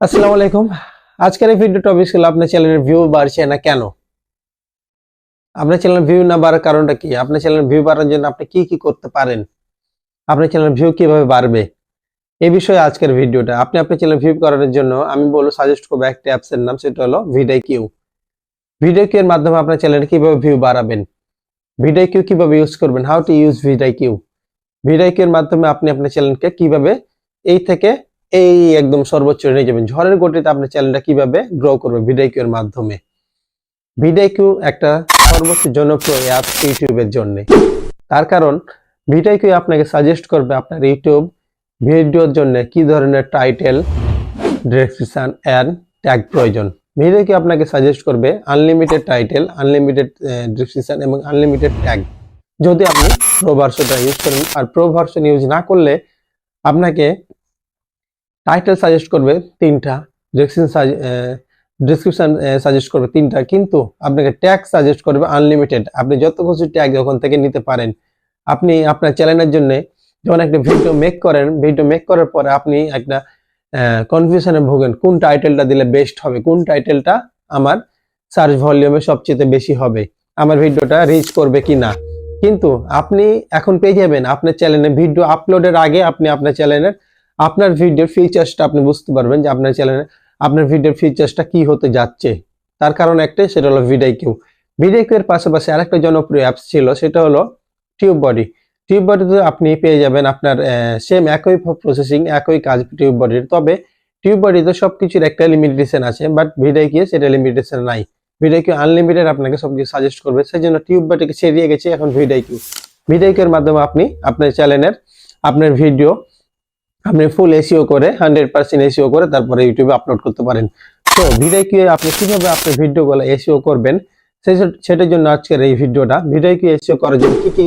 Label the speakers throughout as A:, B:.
A: আসসালামু আলাইকুম। আজকের এই ভিডিও টপিক ছিল আপনার চ্যানেলের ভিউ বাড়ছে না কেন? আপনার চ্যানেলের ভিউ না বাড়ার কারণটা কি? আপনার চ্যানেলের ভিউ বাড়ার জন্য আপনি কি কি করতে পারেন? আপনার চ্যানেলের ভিউ কিভাবে বাড়বে? এই বিষয়ে আজকের ভিডিওটা। আপনি আপনার চ্যানেল ভিউ করানোর জন্য আমি বলবো সাজেস্ট করব একটা অ্যাপস এর নাম, সেটা হলো ভিডিকিউ। ভিডিকিউ এর মাধ্যমে আপনার চ্যানেলে কিভাবে ভিউ বাড়াবেন? ভিডিকিউ কিভাবে ইউজ করবেন? How to use vidIQ. VidIQ এর মাধ্যমে আপনি আপনার চ্যানেলকে কিভাবে এই থেকে এই একদম সর্বোচ্চ নিয়ে যাবেন? ঝড়ের গতিতে আপনার চ্যানেলটা কিভাবে গ্রো করবে ভিডিকিউ এর মাধ্যমে? ভিডিকিউ একটা সর্বোচ্চ জনপ্রিয় অ্যাপ ইউটিউবের জন্য। তার কারণ ভিডিকিউ আপনাকে সাজেস্ট করবে আপনার ইউটিউব ভিডিওর জন্য কি ধরনের টাইটেল, ডেসক্রিপশন এন্ড ট্যাগ প্রয়োজন। ভিডিকিউ আপনাকে সাজেস্ট করবে আনলিমিটেড টাইটেল, আনলিমিটেড ডেসক্রিপশন এবং আনলিমিটেড ট্যাগ, যদি আপনি প্রো ভার্সনটা ইউজ করেন। আর প্রো ভার্সন ইউজ না করলে আপনাকে টাইটেল সাজেস্ট করবে 3টা, ডেসক্রিপশন সাজেস্ট করবে 3টা, কিন্তু আপনাকে ট্যাগ সাজেস্ট করবে আনলিমিটেড। আপনি যত কিছু ট্যাগ ওখান থেকে নিতে পারেন। আপনি আপনার চ্যানেলের জন্য যখন একটা ভিডিও মেক করেন, ভিডিও মেক করার পরে আপনি একটা কনফিউশনে ভোগেন, কোন টাইটেলটা দিলে বেস্ট হবে, কোন টাইটেলটা আমার সার্চ ভলিউমে সবচেয়ে বেশি হবে, আমার ভিডিওটা রিচ করবে কিনা। কিন্তু আপনি এখন পেয়ে যাবেন আপনার চ্যানেলে ভিডিও আপলোডের আগে আপনি আপনার চ্যানেলের আপনার ভিডিওর ফিচার্সটা আপনি বুঝতে পারবেন যে আপনার চ্যানেলে আপনার ভিডিওর ফিচার্সটা কি হতে যাচ্ছে। তার কারণ একটাই, সেটা হলো ভিডিকিউ। ভিডিকিউ এর পাশাপাশি আরেকটা জনপ্রিয় অ্যাপস ছিল, সেটা হলো টিউববডি। টিউববডিতে আপনি পেয়ে যাবেন আপনার সেম একই প্রসেসিং, একই কাজ টিউববডির। তবে টিউববডিতে সবকিছুর একটা লিমিটেশন আছে, বাট ভিডিকিউ সেটা লিমিটেশন নাই। ভিডিকিউ আনলিমিটেড আপনাকে সবকিছু সাজেস্ট করবে, সেই জন্য টিউববডিকে ছেড়িয়ে গেছে এখন ভিডিকিউ। ভিডিকিউ এর মাধ্যমে আপনি আপনার চ্যানেলের আপনার ভিডিও আপনি ফুল এসইও করে 100% এসইও করে তারপরে ইউটিউবে আপলোড করতে পারেন। তো ভিডিকিউ আপনি কিভাবে আপনার ভিডিওগুলো এসইও করবেন সেটার জন্য আজকের এই ভিডিওটা। ভিডিকিউ এসইও করার জন্য কি কি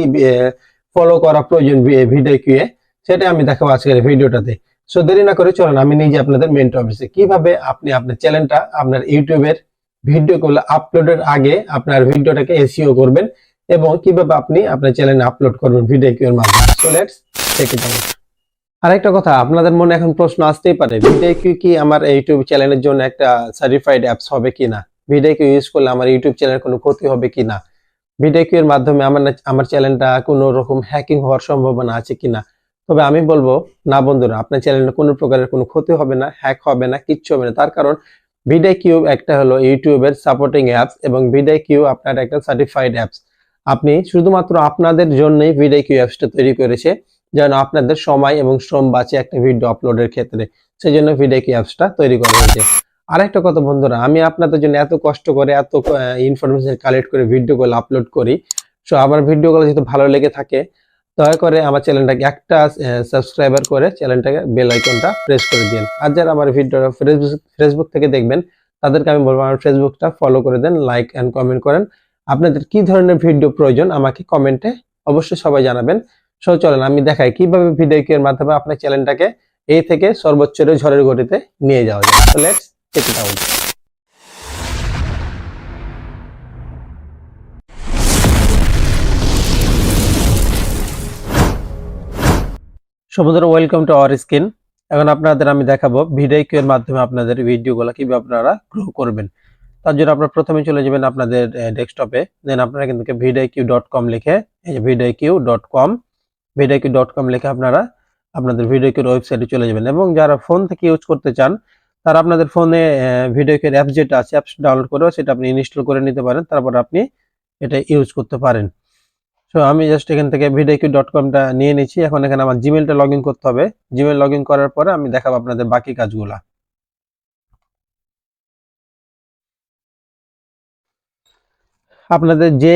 A: ফলো করা প্রয়োজন ভিডিকিউ এ, সেটা আমি দেখাবো আজকের এই ভিডিওটাতে। সো দেরি না করে চলুন আমি নিজে আপনাদের মেন টপিকে, কিভাবে আপনি আপনার চ্যানেলটা আপনার ইউটিউবের ভিডিওগুলো আপলোডের আগে আপনার ভিডিওটাকে এসইও করবেন এবং কিভাবে আপনি আপনার চ্যানেলে আপলোড করবেন ভিডিকিউ এর মাধ্যমে। So let's check it out. আরেকটা কথা, আপনাদের মনে এখন প্রশ্ন আসতেই পারে, ভিডিকিউ কি আমার ইউটিউব চ্যানেলের জন্য একটা সার্টিফাইড অ্যাপস হবে কিনা? ভিডিকিউ ইউজ করলে আমার ইউটিউব চ্যানেলের কোনো ক্ষতি হবে কিনা? ভিডিকিউ এর মাধ্যমে আমার চ্যানেলটা কোনো রকম হ্যাকিং হওয়ার সম্ভাবনা আছে কিনা? তবে আমি বলবো না বন্ধুরা, আপনার চ্যানেলে কোনো প্রকারের কোনো ক্ষতি হবে না, হ্যাক হবে না, কিচ্ছু হবে না। তার কারণ ভিডিকিউ একটা হলো ইউটিউবের সাপোর্টিং অ্যাপস এবং ভিডিকিউ আপনার একটা সার্টিফাইড অ্যাপস। আপনি শুধুমাত্র আপনাদের জন্যই ভিডিকিউ অ্যাপসটা তৈরি করেছে, যেন আপনাদের সময় এবং শ্রম বাঁচে একটা ভিডিও আপলোডের ক্ষেত্রে। সেই জন্য ভিডিকিউ অ্যাপসটা তৈরি করা হয়েছে। আরেকটা কথা বন্ধুরা, আমি আপনাদের জন্য এত কষ্ট করে এত ইনফরমেশন কালেক্ট করে ভিডিওগুলো আপলোড করি। সো আমার ভিডিওগুলো যদি ভালো লেগে থাকে, দয়া করে আমার চ্যানেলটাকে একটা সাবস্ক্রাইবার করে চ্যানেলটাকে বেল আইকনটা প্রেস করে দিন। আর যারা আমার ভিডিওটা ফেসবুক থেকে দেখবেন, তাদেরকে আমি বলবো আমার ফেসবুকটা ফলো করে দেন, লাইক এন্ড কমেন্ট করেন। আপনাদের কি ধরনের ভিডিও প্রয়োজন আমাকে কমেন্টে অবশ্যই সবাই জানাবেন। সো চলেন আমি দেখাই কিভাবে ভিডিকিউ এর মাধ্যমে আপনার চ্যানেলটাকে এই থেকে সর্বোচ্চ ঝড়ের গতিতে নিয়ে যাওয়া যায়। So let's check it out. So বন্ধুরা, ওয়েলকাম টু আওয়ার স্ক্রিন। এখন আপনাদের আমি দেখাবো ভিডিকিউ এর মাধ্যমে আপনাদের ভিডিওগুলো কিভাবে আপনারা গ্রো করবেন। তার জন্য আপনারা প্রথমে চলে যাবেন আপনাদের ডেস্কটপে, দেন আপনারা কিন্তু vidq.com লিখে, এই যে vidq.com লিখে আপনারা আপনাদের ভিডিকিউর ওয়েবসাইটে চলে যাবেন। এবং যারা ফোন থেকে ইউজ করতে চান, তারা আপনাদের ফোনে ভিডিকিউর অ্যাপস যেটা আছে, অ্যাপস ডাউনলোড করে সেটা আপনি ইনস্টল করে নিতে পারেন, তারপর আপনি এটা ইউজ করতে পারেন। সো আমি জাস্ট এখান থেকে vidq.comটা নিয়ে নিচ্ছি। এখন এখানে আমার জিমেলটা লগ ইন করতে হবে। জিমেল লগ ইন করার পরে আমি দেখাবো আপনাদের বাকি কাজগুলা। আপনাদের যে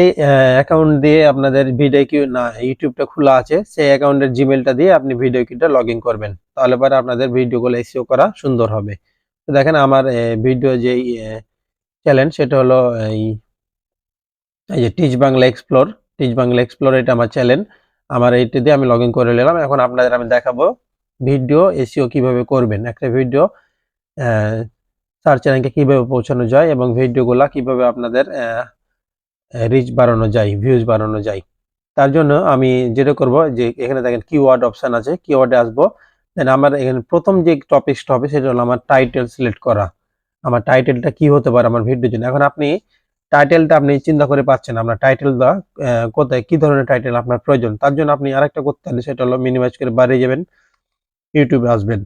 A: অ্যাকাউন্ট দিয়ে আপনাদের ভিডিকিউ না ইউটিউবটা খোলা আছে, সেই অ্যাকাউন্টের জিমেলটা দিয়ে আপনি ভিডিকিউটা লগ ইন করবেন, তাহলে পরে আপনাদের ভিডিওগুলো এসইও করা সুন্দর হবে। তো দেখেন আমার ভিডিও যেই চ্যানেল, সেটা হলো এই যে teach Bangla explore. Teach Bangla explore এটা আমার চ্যানেল। আমার এইটা দিয়ে আমি লগ ইন করে নিলাম। এখন আপনাদের আমি দেখাবো ভিডিও এসইও কিভাবে করবেন, একটা ভিডিও সার্চ র্যাঙ্কে কিভাবে পৌঁছানো যায় এবং ভিডিওগুলা কিভাবে আপনাদের রিচ বাড়ানো যায়, ভিউজ বাড়ানো যায়। তার জন্য আমি যেটা করব, যে এখানে দেখেন কিওয়ার্ড অপশন আছে, কিওয়ার্ডে আসবো, দেন আমার এখানে প্রথম যে টপিকসটা হবে সেটা হলো আমার টাইটেল সিলেক্ট করা। আমার টাইটেলটা কি হতে পারে আমার ভিডিওর জন্য। এখন আপনি টাইটেলটা আপনি চিন্তা করে পাচ্ছেন আমরা টাইটেল বা কোথায় কি ধরনের টাইটেল আপনার প্রয়োজন। তার জন্য আপনি আরেকটা করতে পারেন, সেটা হলো মিনিমাইজ করে বাইরে যাবেন, ইউটিউবে আসবেন।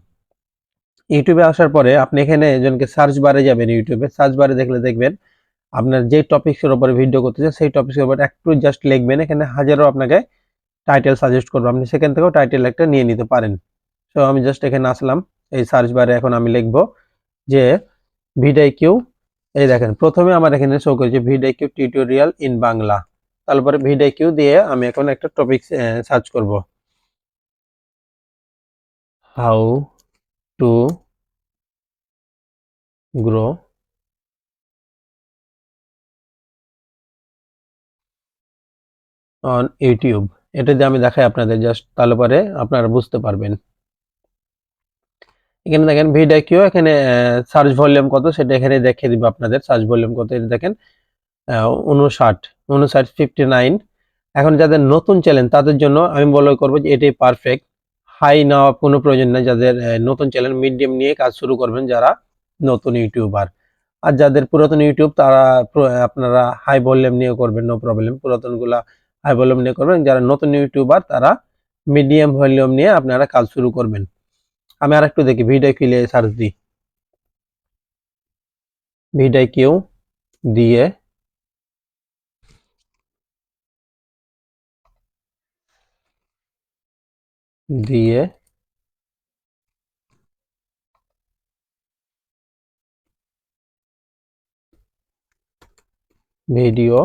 A: ইউটিউবে আসার পরে আপনি এখানে একজনকে সার্চ বারে যাবেন, ইউটিউবে সার্চ বারে দেখবেন আপনার যে টপিক্সের উপরে ভিডিও করতে চান সেই টপিক্সের উপর একটু জাস্ট লিখবেন, এখানে হাজারো আপনাকে টাইটেল সাজেস্ট করবো, আপনি সেখান থেকেও টাইটেল একটা নিয়ে নিতে পারেন। সো আমি জাস্ট এখানে আসলাম, এই সার্চ বারে এখন আমি লিখবো যে ভিডিআইকিউ। এই দেখেন প্রথমে আমার এখানে শো করেছে ভিডিআইকিউ টিউটোরিয়াল ইন বাংলা। তারপরে ভিডিআইকিউ দিয়ে আমি এখন একটা টপিক সার্চ করব, how to grow on YouTube. এটা দিয়ে আমি দেখাই আপনাদের জাস্ট, তাহলে পরে আপনারা বুঝতে পারবেন। এখানে দেখেন ভিডিআইকিউ, এখানে সার্চ ভলিউম কত সেটা এখানে দেখিয়ে দিব আপনাদের। সার্চ ভলিউম কত এটা দেখেন 59। এখন যাদের নতুন চ্যানেল তাদের জন্য আমি মনে করবো যে এটাই পারফেক্ট। হাই নেওয়া কোনো প্রয়োজন নেই, যাদের নতুন চ্যানেল মিডিয়াম নিয়ে কাজ শুরু করবেন যারা নতুন ইউটিউবার। আর যাদের পুরাতন ইউটিউব তারা আপনারা হাই ভলিউম নিয়ে করবেন, নো প্রবলেম। পুরাতনগুলা হাই ভলিউম নিয়ে করবেন, যারা নতুন ইউটিউবার তারা মিডিয়াম ভলিউম নিয়ে আপনারা কাজ শুরু করবেন। আমি আর একটু দেখি ভিডিআইকিউ সার্চ দিই, ভিডিআইকিউ দিয়ে দিয়ে ভিডিও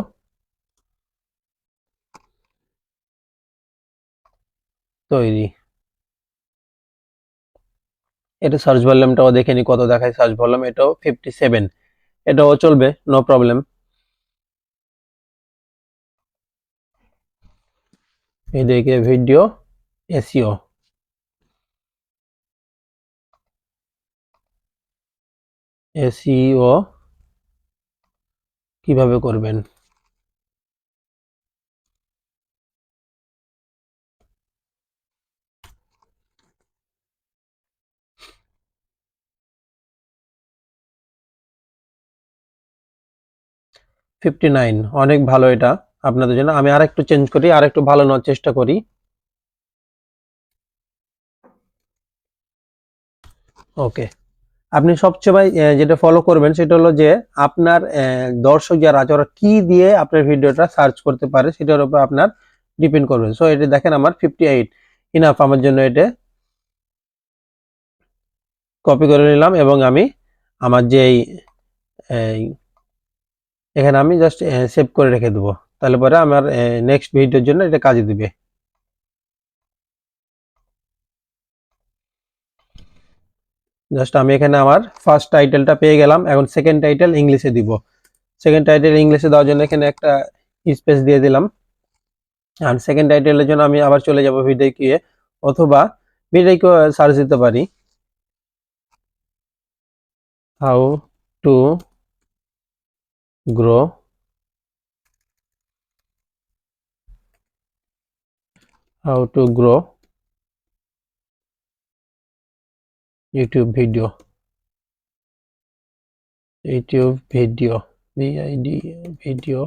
A: তৈরি। এটা সার্চ ভলিউমটাও দেখে নি কত দেখায় সার্চ ভলিউম, এটাও 57, এটাও চলবে, নো প্রবলেম। এদিকে ভিডিও এসইও, এসইও কিভাবে করবেন। ফিফটি নাইন, অনেক ভালো এটা আপনাদের জন্য। আমি আর একটু চেঞ্জ করি, আর একটু ভালো নেওয়ার চেষ্টা করি। ওকে, আপনি সবচেয়ে ভাই যেটা ফলো করবেন সেটা হলো যে আপনার দর্শক যারা আছে ওরা কি দিয়ে আপনার ভিডিওটা সার্চ করতে পারে সেটার উপর আপনার ডিপেন্ড করবে। সো এটা দেখেন আমার 58 ইনাফ আমার জন্য। এটা কপি করে নিলাম এবং আমি আমার যেই এখানে আমি জাস্ট সেভ করে রেখে দেবো, তাহলে পরে আমার নেক্সট ভিডিওর জন্য এটা কাজে দিবে। জাস্ট আমি এখানে আমার ফার্স্ট টাইটেলটা পেয়ে গেলাম, এখন সেকেন্ড টাইটেল ইংলিশে দিব। সেকেন্ড টাইটেল ইংলিশে দেওয়ার জন্য এখানে একটা স্পেস দিয়ে দিলাম। আর সেকেন্ড টাইটেলের জন্য আমি আবার চলে যাব ভিডিআইকিউ, অথবা ভিডিআইকিউ সার্চ দিতে পারি, how to grow YouTube video, VID video.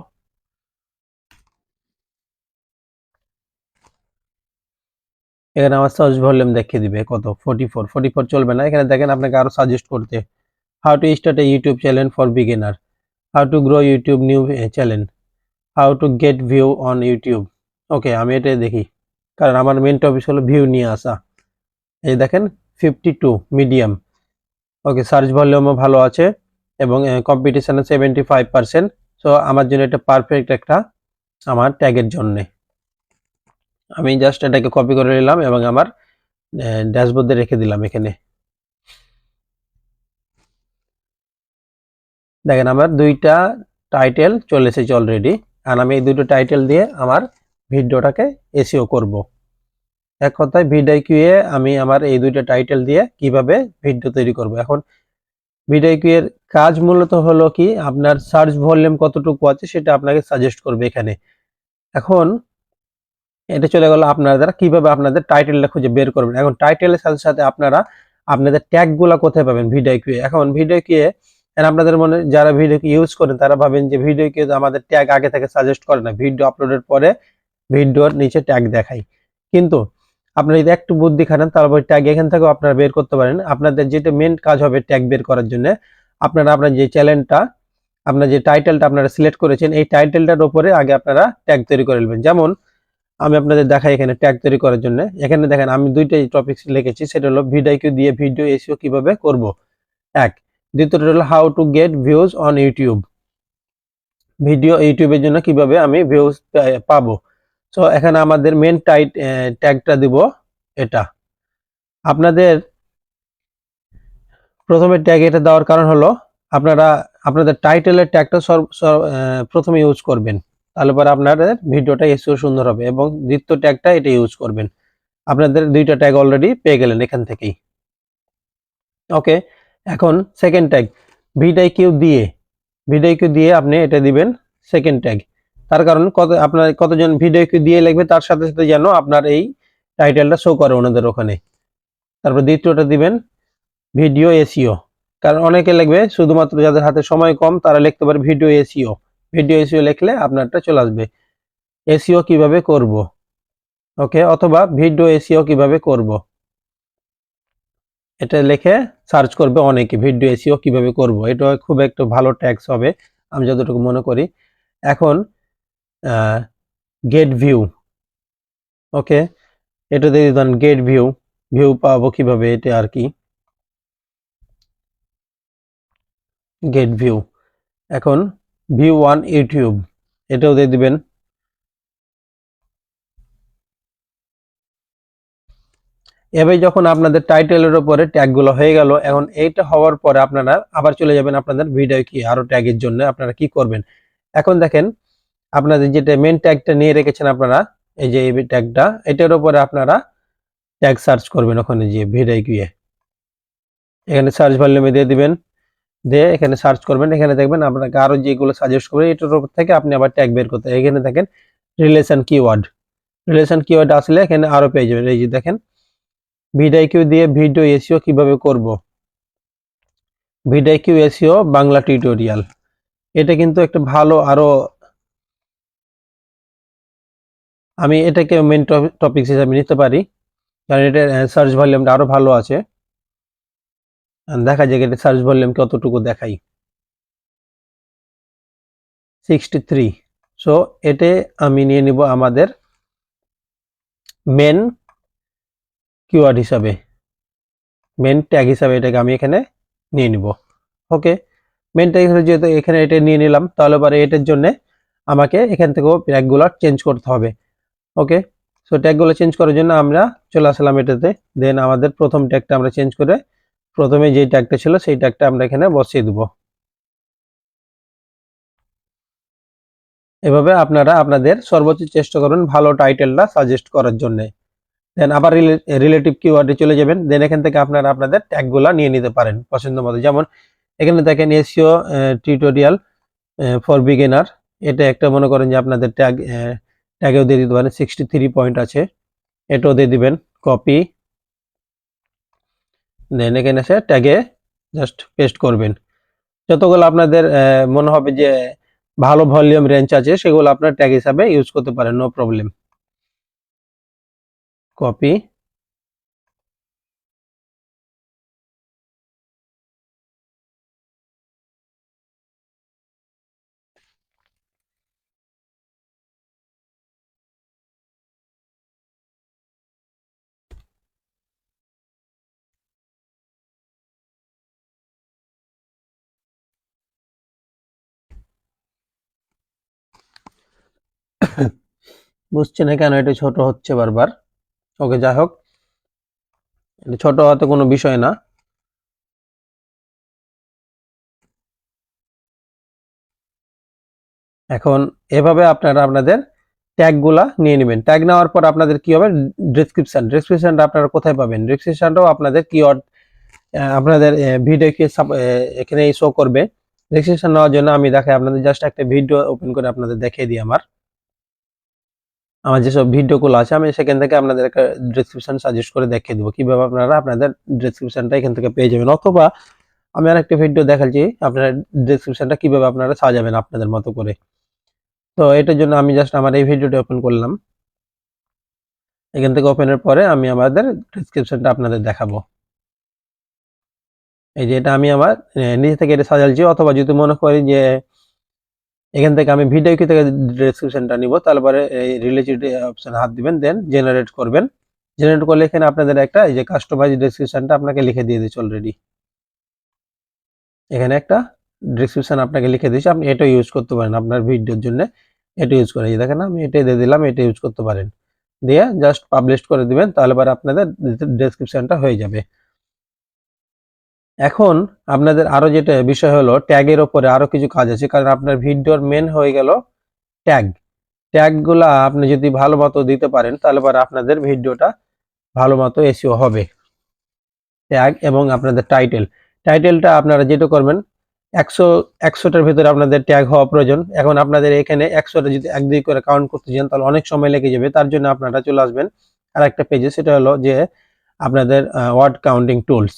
A: এখানে আমার সার্চ ভলিউম দেখিয়ে দিবে কত, 44 চলবে না। এখানে দেখেন আপনাকে আরো সাজেস্ট করতে, how to start a YouTube channel for beginner, how to grow YouTube new channel, how to get view on YouTube. Okay, আমি এটাই দেখি, কারণ আমার মেন টপিক হলো ভিউ নিয়ে আসা। এই দেখেন 52 মিডিয়াম। ওকে, সার্চ ভলিউমও ভালো আছে এবং কম্পিটিশনে 75%। সো আমার জন্য এটা পারফেক্ট একটা আমার ট্যাগের জন্যে। আমি জাস্ট এটাকে কপি করে নিলাম এবং আমার ড্যাশবোর্ডে রেখে দিলাম। এখানে দেখেন আমার দুইটা টাইটেল চলে এসেছে অলরেডি, আর আমি এই দুটো টাইটেল দিয়ে আমার ভিডিওটাকে এসইও করব। এক কথায় ভিডিআইকিউ এ আমি আমার এই দুইটা টাইটেল দিয়ে কিভাবে ভিডিও তৈরি করব। এখন ভিডিআইকিউ এর কাজ মূলত হলো কি, আপনার সার্চ ভলিউম কতটুকু আছে সেটা আপনাকে সাজেস্ট করবে এখানে। এখন এটা চলে গেল আপনারা কিভাবে আপনাদের টাইটেলটা খুঁজে বের করবেন। এখন টাইটেলের সাথে সাথে আপনারা আপনাদের ট্যাগগুলা কোথায় পাবেন ভিডিও কিউ। এখন ভিডিও কিউ আপনাদের মনে যারা ভিডিও কিউ ইউজ করেন তারা ভাবেন যে ভিডিও কিউ আমাদের ট্যাগ আগে থেকে সাজেস্ট করে না, ভিডিও আপলোডের পরে ভিডিওর নিচে ট্যাগ দেখায়। কিন্তু আপনারা যদি একটু বুদ্ধি খাটান তারপর ট্যাগ এখান থেকেও আপনারা বের করতে পারেন। আপনাদের যেটা মেন কাজ হবে ট্যাগ বের করার জন্য, আপনারা আপনার যে চ্যানেলটা আপনার যে টাইটেলটা আপনারা সিলেক্ট করেছেন এই টাইটেলটার উপরে আগে আপনারা ট্যাগ তৈরি করে নেবেন। যেমন আমি আপনাদের দেখাই এখানে ট্যাগ তৈরি করার জন্য। এখানে দেখেন আমি দুইটাই টপিক লিখেছি, সেটা হলো ভিডিও কিউ দিয়ে ভিডিও এসইও কিভাবে করব এক, দ্বিতীয়টা হলো how to gate views on YouTube, video ইউটিউবের জন্য কিভাবে আমি ভিউজ পাবো। সো এখানে আমাদের মেন ট্যাগটা দিব এটা। আপনাদের প্রথমে ট্যাগ এটা দেওয়ার কারণ হলো আপনারা আপনাদের টাইটেলের ট্যাগটা প্রথমে ইউজ করবেন, তাহলে পরে আপনাদের ভিডিওটা এসইও সুন্দর হবে। এবং দ্বিতীয় ট্যাগটা এটা ইউজ করবেন। আপনাদের দুইটা ট্যাগ অলরেডি পেয়ে গেলেন এখান থেকেই। ওকে, এখন সেকেন্ড ট্যাগ ভিডিও কিউ দিয়ে আপনি এটা দিবেন সেকেন্ড ট্যাগ। তার কারণ আপনার কতজন ভিডিও কিউ দিয়ে লিখবে তার সাথে সাথে যেন আপনার এই টাইটেলটা শো করে ওনাদের ওখানে। তারপর দ্বিতীয়টা দিবেন ভিডিও এসইও, কারণ অনেকে লিখবে শুধুমাত্র যাদের হাতে সময় কম তারা লিখতে পারে ভিডিও এসইও। ভিডিও এসইও লিখলে আপনারটা চলে আসবে এসইও কিভাবে করব। ওকে, অথবা ভিডিও এসইও কিভাবে করব এটা লিখে সার্চ করবে অনেকে, ভিডিও এসইও কিভাবে করব। এটা খুব একটা ভালো ট্যাগস হবে আমি যতটুকু মনে করি। এখন গেট ভিউ, ওকে, এটা দিয়ে ধরেন গেট ভিউ, ভিউ পাবো কিভাবে এটা আর কি, গেট ভিউ। এখন ভিউ অন ইউটিউব এটাও দিয়ে দিবেন। এবার যখন আপনাদের টাইটেলের উপরে ট্যাগগুলো হয়ে গেল, এখন এইটা হওয়ার পরে আপনারা আবার চলে যাবেন আপনাদের ভিডিও কি আরো ট্যাগের জন্য আপনারা কি করবেন। এখন দেখেন আপনাদের যেটা মেন ট্যাগটা নিয়ে রেখেছেন আপনারা, এই যে এই ট্যাগটা, এটার উপরে আপনারা ট্যাগ সার্চ করবেন। ওখানে যে ভিডিও কিউয়ে এখানে সার্চ ভলিউমে দিয়ে দিবেন, দিয়ে এখানে সার্চ করবেন। এখানে দেখবেন আপনাকে আরো যেগুলো সাজেস্ট করবে এটার উপর থেকে আপনি আবার ট্যাগ বের করতে, এখানে দেখেন রিলেশন কিওয়ার্ড আসলে এখানে আরো পেয়ে যাবেন। এই যে দেখেন ভিডিও কিউ দিয়ে ভিডিও এসইও কিভাবে করব, vidIQ SEO Bangla tutorial. এটা কিন্তু একটা ভালো আরো, আমি এটাকে মেন টপিক হিসেবে নিতে পারি কারণ এটা সার্চ ভলিউমটা আরো ভালো আছে। দেখা যায় এটা সার্চ ভলিউম কতটুকু দেখাই, 63। সো এতে আমি নিয়ে নিব আমাদের মেন কিওয়ার্ড হিসাবে, মেন ট্যাগ হিসাবে এটাকে আমি এখানে নিয়ে নিব। ওকে, মেন ট্যাগ হিসেবে যেহেতু এখানে এটা নিয়ে নিলাম, তাহলে পরে এটার জন্য আমাকে এখান থেকেও ট্যাগগুলো চেঞ্জ করতে হবে। ওকে, সো ট্যাগগুলো চেঞ্জ করার জন্য আমরা চলে আসলাম এটাতে। দেন আমাদের প্রথম ট্যাগটা আমরা চেঞ্জ করে প্রথমে যে ট্যাগটা ছিল সেই ট্যাগটা আমরা এখানে বসিয়ে দেব। এভাবে আপনারা আপনাদের সর্বোচ্চ চেষ্টা করুন ভালো টাইটেলটা সাজেস্ট করার জন্য। দেন আবার রিলেটিভ কিওয়ার্ডে চলে যাবেন। দেন এখান থেকে আপনারা আপনাদের ট্যাগগুলো নিয়ে নিতে পারেন পছন্দ মতো। যেমন এখানে দেখেন এসইও টিউটোরিয়াল ফর বিগিনার, এটা একটা মনে করেন যে আপনাদের ট্যাগেও দিয়ে দিতে পারেন, 63 পয়েন্ট আছে, এটাও দিয়ে দিবেন কপি। দেন এখানে এসে ট্যাগে জাস্ট পেস্ট করবেন। যতগুলো আপনাদের মনে হবে যে ভালো ভলিউম রেঞ্জ আছে সেগুলো আপনার ট্যাগ হিসাবে ইউজ করতে পারেন, নো প্রবলেম। কপি, বুঝছে না কেন এটা ছোট হচ্ছে বারবার। ওকে, যাই হোক, এটা ছোট হওয়াতে কোনো বিষয় না। এখন এভাবে আপনারা আপনাদের ট্যাগগুলা নিয়ে নেবেন। ট্যাগ নেওয়ার পর আপনাদের কি হবে, ডেসক্রিপশনটা আপনারা কোথায় পাবেন, ডেসক্রিপশনটাও আপনাদের কিওয়ার্ড আপনাদের ভিডিওকে এখানে শো করবে। ডেসক্রিপশন নেওয়ার জন্য আমি দেখাই আপনাদের, জাস্ট একটা ভিডিও ওপেন করে আপনাদের দেখিয়ে দিই। আমার আমার যেসব ভিডিওগুলো আছে আমি সেখান থেকে আপনাদের একটা ডেসক্রিপশন সাজেস্ট করে দেখিয়ে দেবো কিভাবে আপনারা আপনাদের ডেসক্রিপশনটা এখান থেকে পেয়ে যাবেন, অথবা আমি আরেকটা ভিডিও দেখাচ্ছি আপনারা ডেসক্রিপশনটা কিভাবে আপনারা সাজাবেন আপনাদের মতো করে। তো এটার জন্য আমি জাস্ট আমার এই ভিডিওটা ওপেন করলাম। এখান থেকে ওপেনের পরে আমি আমাদের ডেসক্রিপশনটা আপনাদের দেখাবো। এই যে এটা আমি আমার নিজে থেকে এটা সাজালছি, অথবা যদি মনে করি যে এখান থেকে আমি ভিডিও কি থেকে ডেসক্রিপশনটা নিব, তাহলে পরে এই রিলেটেড অপশন হাত দিবেন, দেন জেনারেট করবেন। জেনারেট করলে এখানে আপনাদের একটা এই যে কাস্টমাইজ ডেসক্রিপশনটা আপনাকে লিখে দিয়ে দিচ্ছে অলরেডি। এখানে একটা ডেসক্রিপশন আপনাকে লিখে দিয়েছে, আপনি এটা ইউজ করতে পারেন আপনার ভিডিওর জন্য। এটা ইউজ করে দেখেন আমি এটাই দিয়ে দিলাম, এটা ইউজ করতে পারেন, দিয়ে জাস্ট পাবলিশ করে দিবেন, তাহলে পরে আপনাদের ডেসক্রিপশনটা হয়ে যাবে। এখন আপনাদের আরো যেটা বিষয় হলো ট্যাগের ওপরে আরো কিছু কাজ আছে, কারণ আপনার ভিডিওর মেন হয়ে গেল ট্যাগ। ট্যাগগুলা আপনি যদি ভালো মতো দিতে পারেন তাহলে পরে আপনাদের ভিডিওটা ভালো মতো এসইও হবে। ট্যাগ এবং আপনাদের টাইটেলটা আপনারা যেটা করবেন 100টার ভিতরে আপনাদের ট্যাগ হওয়া প্রয়োজন। এখন আপনাদের এখানে 100টা যদি এক দুই করে কাউন্ট করতে যান তাহলে অনেক সময় লেগে যাবে। তার জন্য আপনারা চলে আসবেন আর একটা পেজে, সেটা হলো যে আপনাদের word counting tools.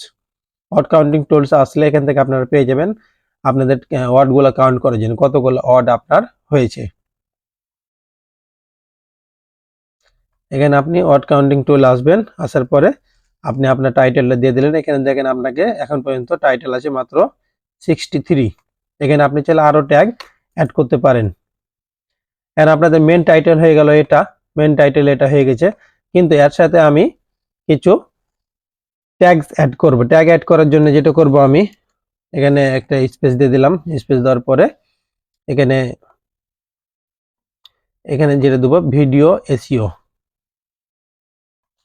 A: Word counting tools আসলে এখান থেকে আপনারা পেয়ে যাবেন আপনাদের ওয়ার্ডগুলো কাউন্ট করার জন্য কতগুলো ওয়ার্ড আপনার হয়েছে। এখানে আপনি ওয়ার্ড কাউন্টিং টুল আসবেন, আসার পরে আপনি আপনার টাইটেলটা দিয়ে দিলেন। এখানে দেখেন আপনাকে এখন পর্যন্ত টাইটেল আছে মাত্র 63। এখানে আপনি চাইলে আরো ট্যাগ অ্যাড করতে পারেন। এখন আপনাদের মেন টাইটেল হয়ে গেল, এটা মেন টাইটেল এটা হয়ে গেছে, কিন্তু এর সাথে আমি কিছু ট্যাগস অ্যাড করব। ট্যাগ অ্যাড করার জন্য যেটা করব আমি এখানে একটা স্পেস দিয়ে দিলাম। স্পেস দেওয়ার পরে এখানে এখানে যেটা দেবো ভিডিও এসইও,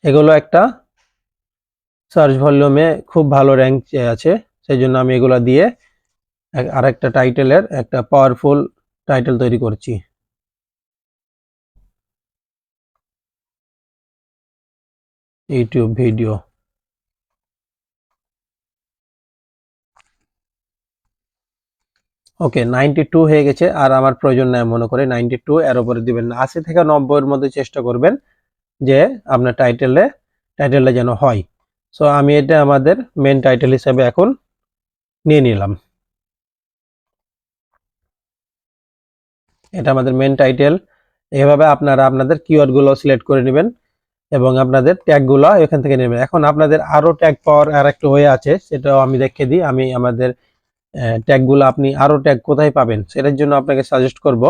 A: এগুলো একটা সার্চ ভলিউমে খুব ভালো র্যাঙ্ক আছে, সেই জন্য আমি এগুলো দিয়ে আরেকটা টাইটেলের একটা পাওয়ারফুল টাইটেল তৈরি করছি। ইউটিউব ভিডিও, ওকে 92 হয়ে গেছে, আর আমার প্রয়োজন নাই মনে করে 92 এর উপরে দিবেন না, 80 থেকে 90 এর মধ্যে চেষ্টা করবেন যে আপনার টাইটেলটা যেন হয়। সো আমি এটা আমাদের মেন টাইটেল হিসেবে এখন নিয়ে নিলাম। এটা আমাদের মেন টাইটেল। এভাবে আপনারা আপনাদের কিওয়ার্ডগুলো সিলেক্ট করে নেবেন এবং আপনাদের ট্যাগগুলো এখান থেকে নেবেন। এখন আপনাদের আরো ট্যাগ পাওয়ার আর একটা ওয়ে আছে, সেটাও আমি দেখিয়ে দিই। আমি আমাদের ট্যাগগুলো আপনি আরো ট্যাগ কোথায় পাবেন সেটার জন্য আপনাকে সাজেস্ট করব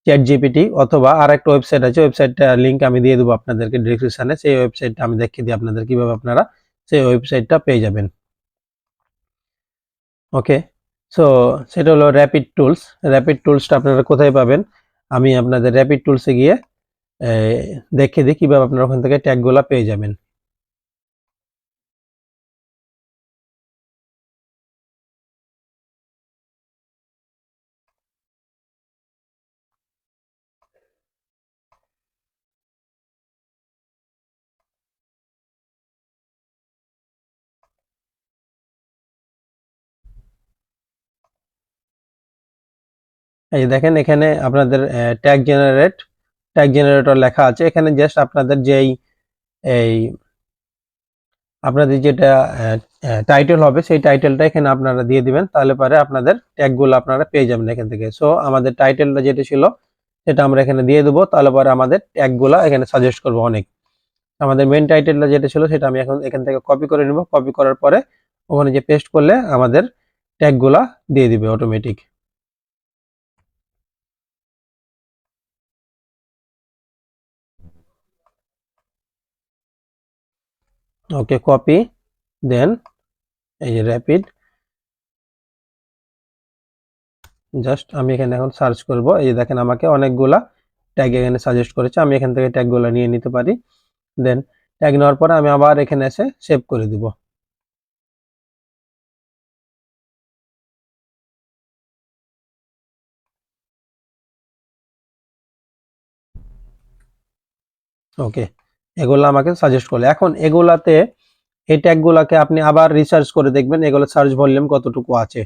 A: চ্যাট জিপিটি, অথবা আর একটা ওয়েবসাইট আছে, ওয়েবসাইটটা লিঙ্ক আমি দিয়ে দেবো আপনাদেরকে ডিসক্রিপশনে। সেই ওয়েবসাইটটা আমি দেখিয়ে দিই আপনাদের কিভাবে আপনারা সেই ওয়েবসাইটটা পেয়ে যাবেন। ওকে, সো সেটা হলো র্যাপিড টুলস। র্যাপিড টুলসটা আপনারা কোথায় পাবেন আমি আপনাদের র্যাপিড টুলসে গিয়ে দেখিয়ে দিই কিভাবে আপনারা ওখান থেকে ট্যাগগুলো পেয়ে যাবেন। এই যে দেখেন এখানে আপনাদের ট্যাগ জেনারেটর লেখা আছে। এখানে জাস্ট আপনাদের যেই এই আপনাদের যেটা টাইটেল হবে সেই টাইটেলটা এখানে আপনারা দিয়ে দিবেন, তাহলে পরে আপনাদের ট্যাগগুলো আপনারা পেয়ে যাবেন এখান থেকে। সো আমাদের টাইটেলটা যেটা ছিল সেটা আমরা এখানে দিয়ে দেবো, তাহলে পরে আমাদের ট্যাগগুলো এখানে সাজেস্ট করবো অনেক। আমাদের মেন টাইটেলটা যেটা ছিল সেটা আমি এখন এখান থেকে কপি করে নিব। কপি করার পরে ওখানে যে পেস্ট করলে আমাদের ট্যাগগুলা দিয়ে দিবে অটোমেটিক। ওকে, কপি, দেন এই যে র্যাপিড, জাস্ট আমি এখানে এখন সার্চ করব। এই যে দেখেন আমাকে অনেকগুলা ট্যাগ এখানে সাজেস্ট করেছে, আমি এখান থেকে ট্যাগগুলো নিয়ে নিতে পারি। দেন ট্যাগ নেওয়ার পরে আমি আবার এখানে এসে সেভ করে দিব। ওকে, এগুলো আমাকে সাজেস্ট করলে এখন এগুলাতে এই ট্যাগগুলোকে আপনি আবার রিসার্চ করে দেখবেন এগুলো সার্চ ভলিউম কতটুকু আছে।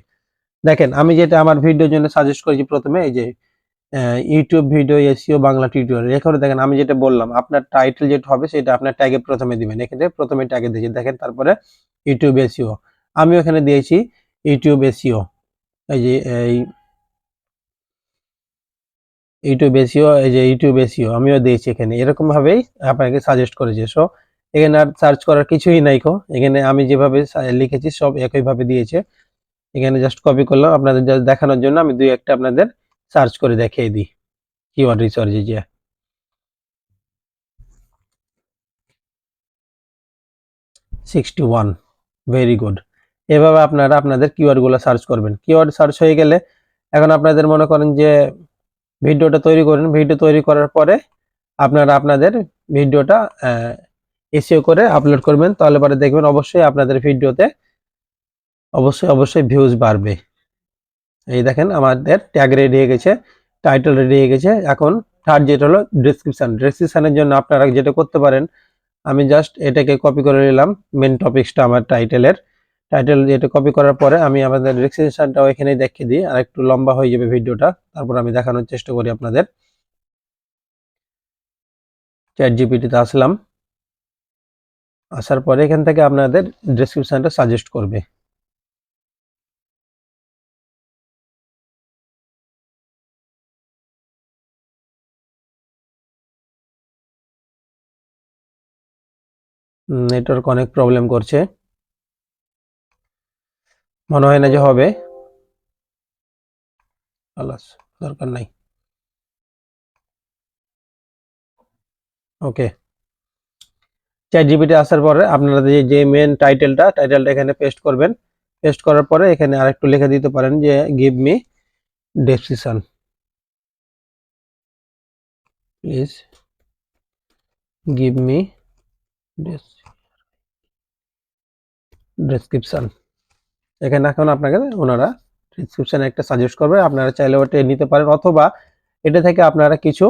A: দেখেন আমি যেটা আমার ভিডিওর জন্য সাজেস্ট করেছি প্রথমে, এই যে YouTube video SEO Bangla tutorial. এখানে দেখেন আমি যেটা বললাম আপনার টাইটেল যেটা হবে সেটা আপনার ট্যাগে প্রথমে দিবেন। এখানে প্রথমে ট্যাগে দিয়েছি দেখেন, তারপরে ইউটিউব এসইও আমি ওখানে দিয়েছি ইউটিউব এসইও। এই যে ইউটিউব এসইও, এই যে ইউটিউব এসইও আমিও দিয়েছি এখানে। এরকম ভাবেই আপনাকে সাজেস্ট করেছে। সো এখানে আর সার্চ করার কিছুই নাই কো, এখানে আমি যেভাবে লিখেছি সব একইভাবে দিয়েছে। এখানে জাস্ট কপি করলাম আপনাদের জাস্ট দেখানোর জন্য। আমি দুই একটা আপনাদের সার্চ করে দেখিয়ে দিই কিওয়ার্ড রিসার্চে যে 61 ভেরি গুড। এভাবে আপনারা আপনাদের কিওয়ার্ডগুলো সার্চ করবেন। কিওয়ার্ড সার্চ হয়ে গেলে এখন আপনাদের মনে করেন যে ভিডিওটা তৈরি করেন, ভিডিও তৈরি করার পরে আপনারা আপনাদের ভিডিওটা এসইও করে আপলোড করবেন, তাহলে পরে দেখবেন অবশ্যই আপনাদের ভিডিওতে অবশ্যই ভিউজ বাড়বে। এই দেখেন আমাদের ট্যাগ রেডি হয়ে গেছে, টাইটেল রেডি হয়ে গেছে। এখন থার্ড যেটা হলো ডেসক্রিপশনের জন্য আপনারা যেটা করতে পারেন, আমি জাস্ট এটাকে কপি করে নিলাম মেন টপিকসটা আমার টাইটেল যেটা কপি করার পরে আমি আমাদের ডেসক্রিপশনটাও এখানে দেখিয়ে দিই, আর একটু লম্বা হয়ে যাবে ভিডিওটা। তারপর আমি দেখানোর চেষ্টা করি আপনাদের। চ্যাট জিপিটিতে আসলাম, আসার পরে এখান থেকে আপনাদের ডেসক্রিপশনটা সাজেস্ট করবে। নেটওয়ার্ক অনেক প্রবলেম করছে, মনে হয় না যে হবে। আলাস দরকার নাই, ওকে। চ্যাট জিপিটি আসার পরে আপনারা যে মেন টাইটেলটা এখানে পেস্ট করবেন। পেস্ট করার পরে এখানে আরেকটু লিখে দিতে পারেন যে give me description, please give me description. এখানে এখন আপনাকে ওনারা ডেসক্রিপশনে একটা সাজেস্ট করবে, আপনারা চাইলে ওটা নিতে পারেন, অথবা এটা থেকে আপনারা কিছু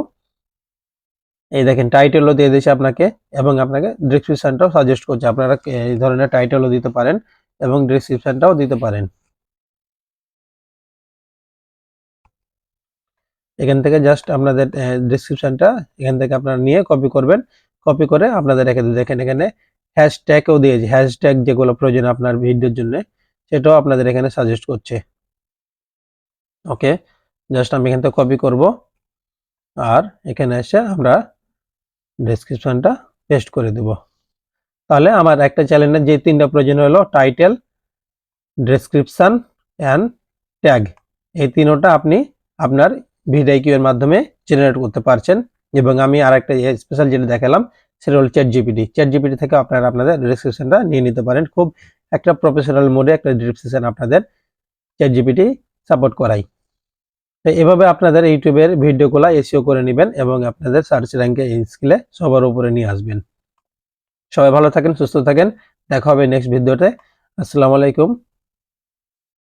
A: এই দেখেন টাইটেলও দিয়ে দিয়েছে আপনাকে, এবং আপনাকে ডেসক্রিপশনটাও সাজেস্ট করছে। আপনারা এই ধরনের টাইটেলও দিতে পারেন এবং ডেসক্রিপশনটাও দিতে পারেন। এখান থেকে জাস্ট আপনাদের ডেসক্রিপশনটা এখান থেকে আপনারা নিয়ে কপি করবেন। কপি করে আপনাদের এখানে দেখেন এখানে হ্যাশট্যাগও দিয়েছে, হ্যাশট্যাগ যেগুলো প্রয়োজন আপনার ভিডিওর জন্য সেটাও আপনাদের এখানে সাজেস্ট করছে। ওকে, জাস্ট আমি এখান থেকে কপি করব, আর এখানে এসে আমরা ডেসক্রিপশনটা পেস্ট করে দেব। তাহলে আমার একটা চ্যানেলের যে তিনটা প্রয়োজন হলো টাইটেল, ডেসক্রিপশন অ্যান্ড ট্যাগ, এই তিনোটা আপনি আপনার ভিডিও এর মাধ্যমে জেনারেট করতে পারছেন। এবং আমি আরেকটা স্পেশাল যেটা দেখালাম সেটা হলো চ্যাট জিপিটি থেকে আপনারা আপনাদের ডেসক্রিপশনটা নিয়ে নিতে পারেন। খুব একটা প্রফেশনাল মোডে একটা ডেসক্রিপশন আপনাদের চ্যাট জিপিটি সাপোর্ট করাই। তো এভাবে আপনাদের ইউটিউবের ভিডিওগুলো এসইও করে নেবেন এবং আপনাদের সার্চ র্যাঙ্কে এই স্কিলে সবার উপরে নিয়ে আসবেন। সবাই ভালো থাকেন, সুস্থ থাকেন, দেখা হবে নেক্সট ভিডিওতে। আসসালামু আলাইকুম।